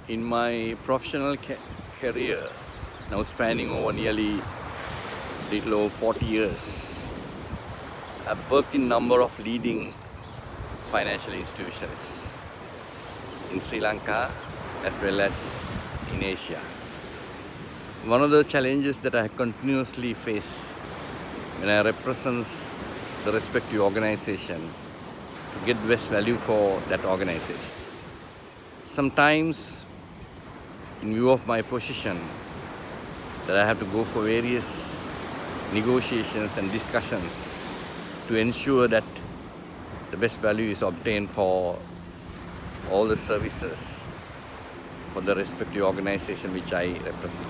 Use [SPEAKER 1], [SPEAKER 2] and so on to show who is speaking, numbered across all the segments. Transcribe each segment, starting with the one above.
[SPEAKER 1] In my professional career, now spanning over nearly little over 40 years, I've worked in number of leading financial institutions in Sri Lanka as well as in Asia. One of the challenges that I continuously face when I represent the respective organization to get best value for that organization. Sometimes, in view of my position, that I have to go for various negotiations and discussions to ensure that the best value is obtained for all the services for the respective organization which I represent.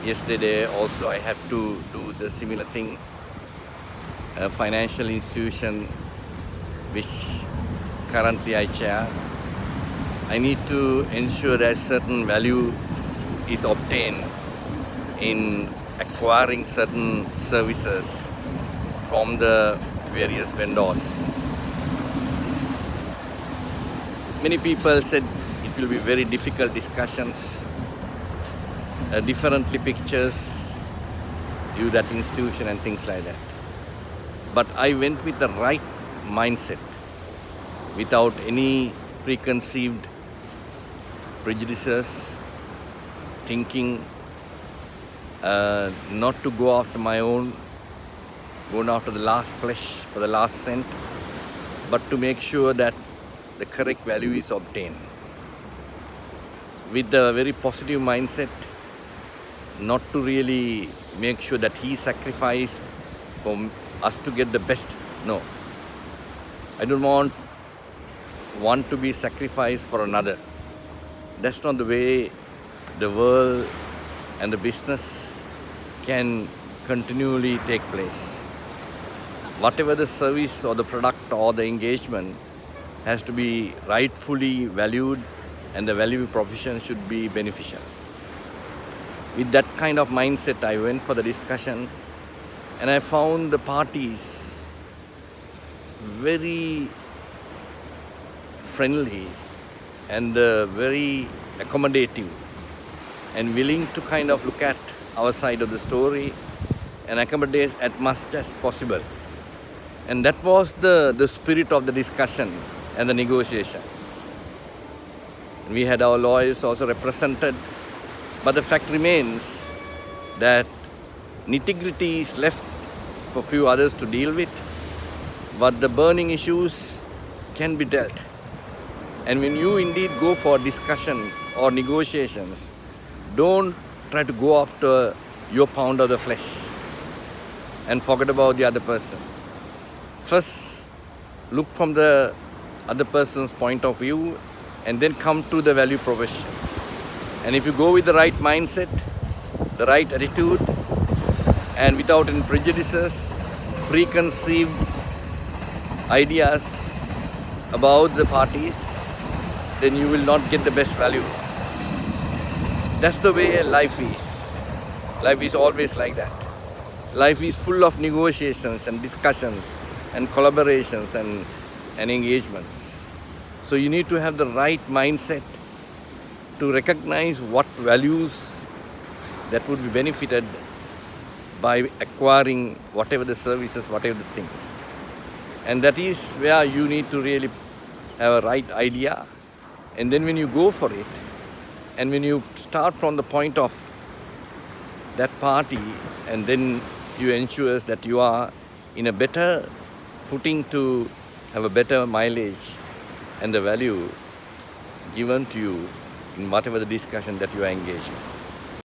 [SPEAKER 1] Yesterday also I had to do the similar thing. A financial institution which currently I chair, I need to ensure that certain value is obtained in acquiring certain services from the various vendors. Many people said it will be very difficult discussions, differently pictures you that institution and things like that. But I went with the right mindset, without any preconceived prejudices, thinking not to go after my own, going after the last flesh for the last cent, but to make sure that the correct value is obtained. With a very positive mindset, not to really make sure that he sacrificed for us to get the best. No. I don't want one to be sacrificed for another. That's not the way the world and the business can continually take place. Whatever the service or the product or the engagement has to be rightfully valued, and the value proposition should be beneficial. With that kind of mindset, I went for the discussion, and I found the parties very friendly and very accommodating and willing to kind of look at our side of the story and accommodate as much as possible. And that was the spirit of the discussion and the negotiation. We had our lawyers also represented, but the fact remains that nitty-gritty is left for few others to deal with, but the burning issues can be dealt. And when you indeed go for discussion or negotiations, don't try to go after your pound of the flesh and forget about the other person. First, look from the other person's point of view and then come to the value proposition. And if you go with the right mindset, the right attitude, and without any prejudices, preconceived ideas about the parties, then you will not get the best value. That's the way life is. Life is always like that. Life is full of negotiations and discussions and collaborations and engagements. So you need to have the right mindset to recognize what values that would be benefited by acquiring whatever the services, whatever the things. And that is where you need to really have a right idea. And then when you go for it, and when you start from the point of that party, and then you ensure that you are in a better footing to have a better mileage and the value given to you in whatever the discussion that you are engaged in.